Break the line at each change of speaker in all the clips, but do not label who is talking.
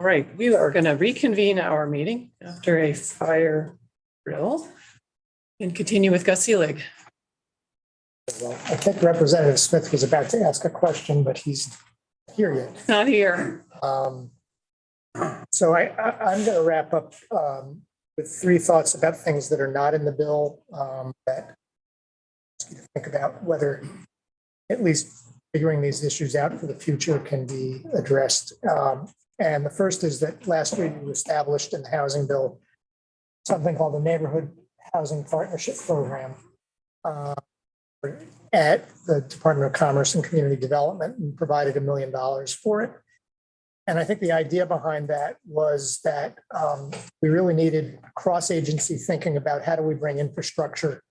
All right, we are going to reconvene our meeting after a fire drill and continue with Gus Seelig.
Well, I think Representative Smith was about to ask a question, but he's here yet.
Not here.
So I'm going to wrap up with three thoughts about things that are not in the bill that ask you to think about whether at least figuring these issues out for the future can be addressed. And the first is that last week we established in the housing bill something called the Neighborhood Housing Partnership Program at the Department of Commerce and Community Development, and provided $1 million for it. And I think the idea behind that was that we really needed cross-agency thinking about how do we bring infrastructure,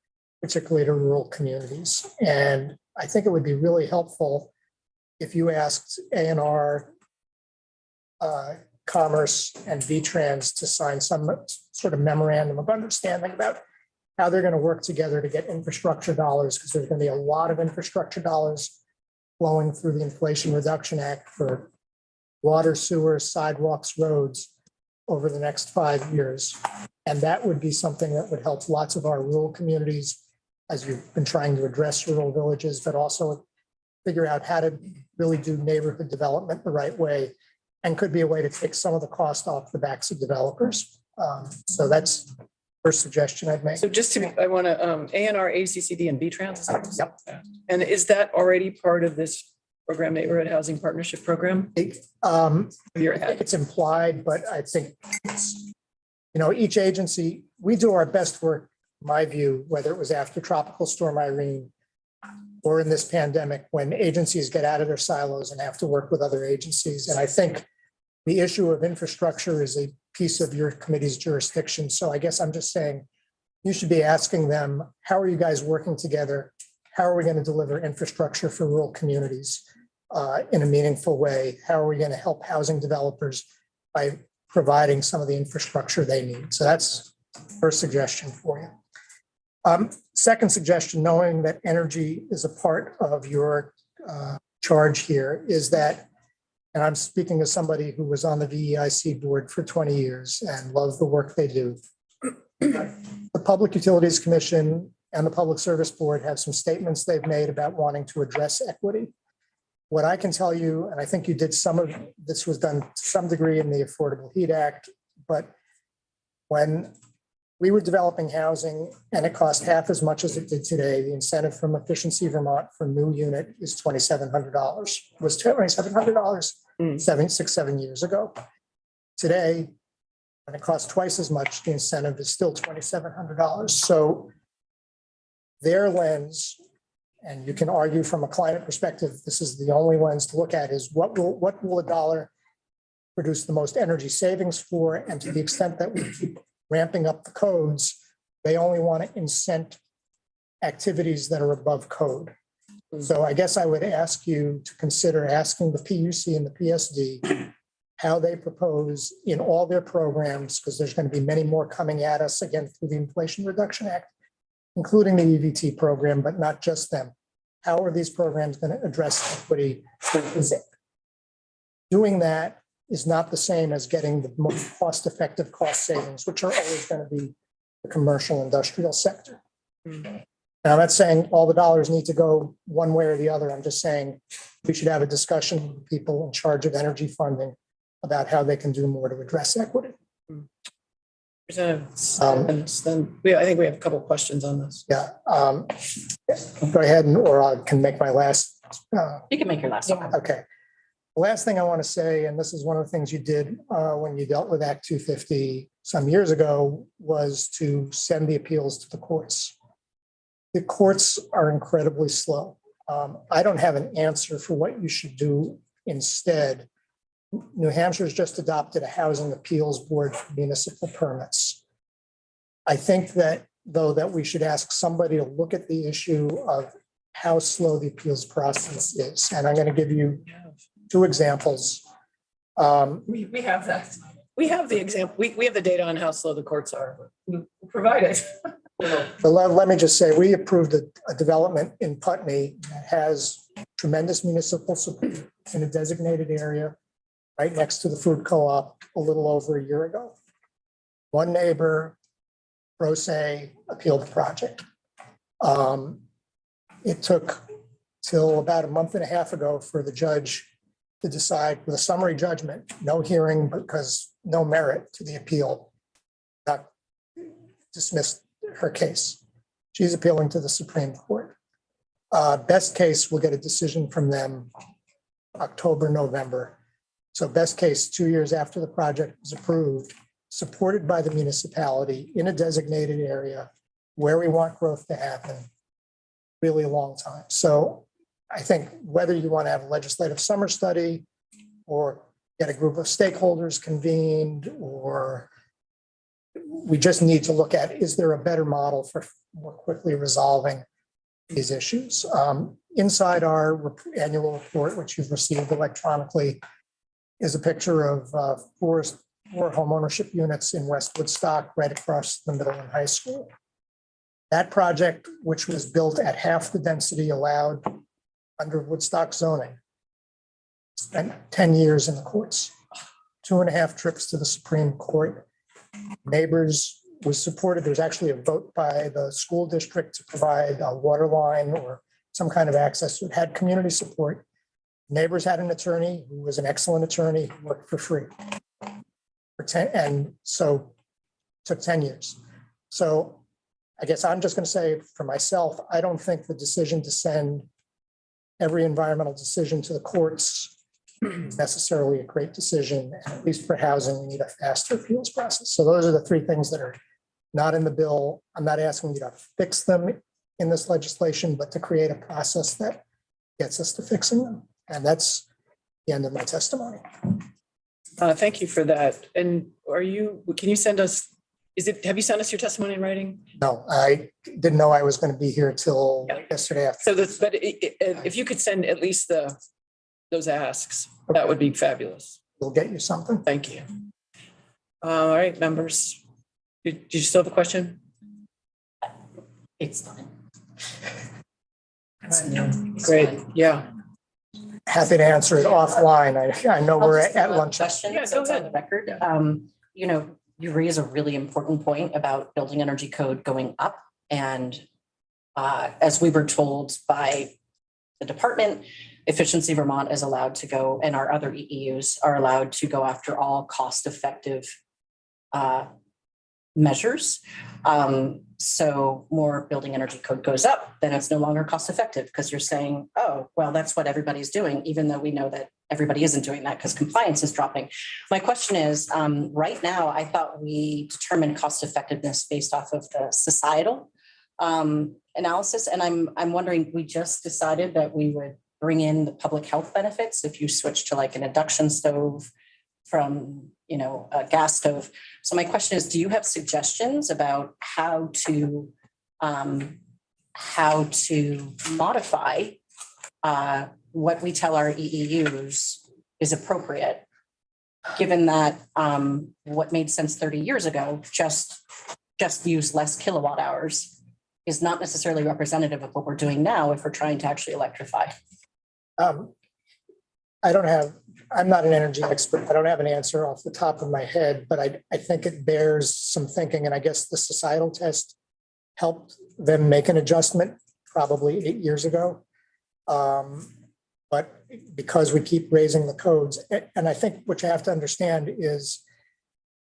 particularly to rural communities. And I think it would be really helpful if you asked A&R, Commerce, and VTrans to sign some sort of memorandum of understanding about how they're going to work together to get infrastructure dollars, because there's going to be a lot of infrastructure dollars flowing through the Inflation Reduction Act for water, sewer, sidewalks, roads over the next 5 years. And that would be something that would help lots of our rural communities as you've been trying to address rural villages, but also figure out how to really do neighborhood development the right way, and could be a way to take some of the cost off the backs of developers. So that's the first suggestion I'd make.
So just to, I want to, A&R, ACCD, and VTrans.
Yep.
And is that already part of this program, Neighborhood Housing Partnership Program?
It's implied, but I think it's, each agency, we do our best work, in my view, whether it was after Tropical Storm Irene or in this pandemic, when agencies get out of their silos and have to work with other agencies. And I think the issue of infrastructure is a piece of your committee's jurisdiction. So I guess I'm just saying, you should be asking them, how are you guys working together? How are we going to deliver infrastructure for rural communities in a meaningful way? How are we going to help housing developers by providing some of the infrastructure they need? So that's the first suggestion for you. Second suggestion, knowing that energy is a part of your charge here, is that, and I'm speaking as somebody who was on the VEIC board for 20 years and loves the work they do. The Public Utilities Commission and the Public Service Board have some statements they've made about wanting to address equity. What I can tell you, and I think you did some of this, was done to some degree in the Affordable Heat Act, but when we were developing housing and it cost half as much as it did today, the incentive from Efficiency Vermont for new unit is $2,700. Was $2,700 7 years ago. Today, when it costs twice as much, the incentive is still $2,700. So their lens, and you can argue from a climate perspective, this is the only lens to look at, is what will a dollar produce the most energy savings for? And to the extent that we keep ramping up the codes, they only want to incent activities that are above code. So I guess I would ask you to consider asking the PUC and the PSD how they propose in all their programs, because there's going to be many more coming at us again through the Inflation Reduction Act, including the EVT program, but not just them. How are these programs going to address equity? Doing that is not the same as getting the most cost-effective cost savings, which are always going to be the commercial industrial sector. Now, I'm not saying all the dollars need to go one way or the other. I'm just saying we should have a discussion with people in charge of energy funding about how they can do more to address equity.
Then I think we have a couple of questions on this.
Yeah. Go ahead, or I can make my last.
You can make your last one.
Okay. The last thing I want to say, and this is one of the things you did when you dealt with Act 250 some years ago, was to send the appeals to the courts. The courts are incredibly slow. I don't have an answer for what you should do instead. New Hampshire's just adopted a housing appeals board for municipal permits. I think that, though, that we should ask somebody to look at the issue of how slow the appeals process is. And I'm going to give you 2 examples.
We have that. We have the example. We have the data on how slow the courts are. We provide it.
But let me just say, we approved a development in Putney that has tremendous municipal support in a designated area. right next to the food co-op a little over a year ago. One neighbor, pro se, appealed the project. It took till about a month and a half ago for the judge to decide with a summary judgment, no hearing because no merit to the appeal, not dismissed her case. She's appealing to the Supreme Court. Best case, we'll get a decision from them October, November. So best case, 2 years after the project was approved, supported by the municipality in a designated area where we want growth to happen, really long time. So I think whether you want to have a legislative summer study or get a group of stakeholders convened, or we just need to look at, is there a better model for more quickly resolving these issues? Inside our annual report, which you've received electronically, is a picture of four homeownership units in West Woodstock, right across the middle and high school. That project, which was built at half the density allowed under Woodstock zoning, spent 10 years in the courts, 2.5 trips to the Supreme Court. Neighbors was supported. There's actually a vote by the school district to provide a water line or some kind of access. It had community support. Neighbors had an attorney who was an excellent attorney, who worked for free. And so took 10 years. So I guess I'm just going to say for myself, I don't think the decision to send every environmental decision to the courts is necessarily a great decision. And at least for housing, we need a faster appeals process. So those are the three things that are not in the bill. I'm not asking you to fix them in this legislation, but to create a process that gets us to fixing them. And that's the end of my testimony.
Thank you for that. And can you send us, have you sent us your testimony in writing?
No, I didn't know I was going to be here till yesterday afternoon.
So if you could send at least those asks, that would be fabulous.
We'll get you something.
Thank you. All right, members. Did you still have a question?
It's fine.
Great. Yeah.
Happy to answer it offline. I know we're at lunch.
Question,
Yeah,
so
go
it's on
ahead.
the record. You raise a really important point about building energy code going up. And as we were told by the department, Efficiency Vermont is allowed to go, and our other EEUs are allowed to go after all cost-effective measures. So more building energy code goes up, then it's no longer cost effective because you're saying, oh, well, that's what everybody's doing, even though we know that everybody isn't doing that because compliance is dropping. My question is, right now, I thought we determined cost effectiveness based off of the societal analysis. And I'm wondering, we just decided that we would bring in the public health benefits if you switch to like an induction stove from a gas stove. So my question is, do you have suggestions about how to modify what we tell our EEUs is appropriate, given that what made sense 30 years ago, just use less kilowatt hours, is not necessarily representative of what we're doing now if we're trying to actually electrify?
I'm not an energy expert. I don't have an answer off the top of my head, but I think it bears some thinking. And I guess the societal test helped them make an adjustment probably 8 years ago. But because we keep raising the codes, and I think what you have to understand is,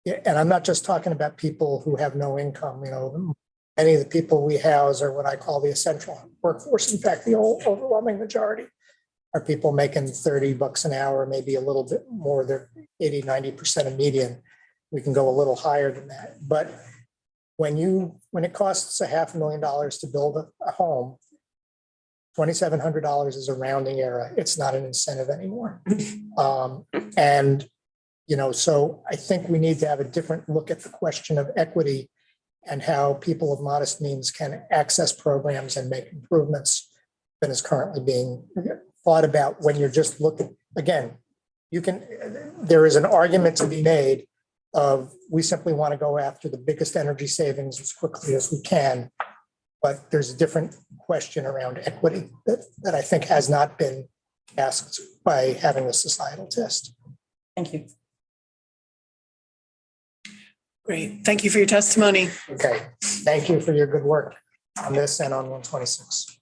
and I'm not just talking about people who have no income, many of the people we house are what I call the essential workforce. In fact, the overwhelming majority are people making $30 an hour, maybe a little bit more. They're 80-90% of median. We can go a little higher than that. But when it costs $500,000 to build a home, $2,700 is a rounding error. It's not an incentive anymore. So I think we need to have a different look at the question of equity and how people of modest means can access programs and make improvements than is currently being thought about when you're just looking. Again, there is an argument to be made of we simply want to go after the biggest energy savings as quickly as we can. But there's a different question around equity that I think has not been asked by having the societal test.
Thank you.
Great. Thank you for your testimony.
Okay, thank you for your good work on this and on 126.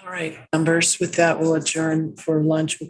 All right, members, with that, we'll adjourn for lunch. We'll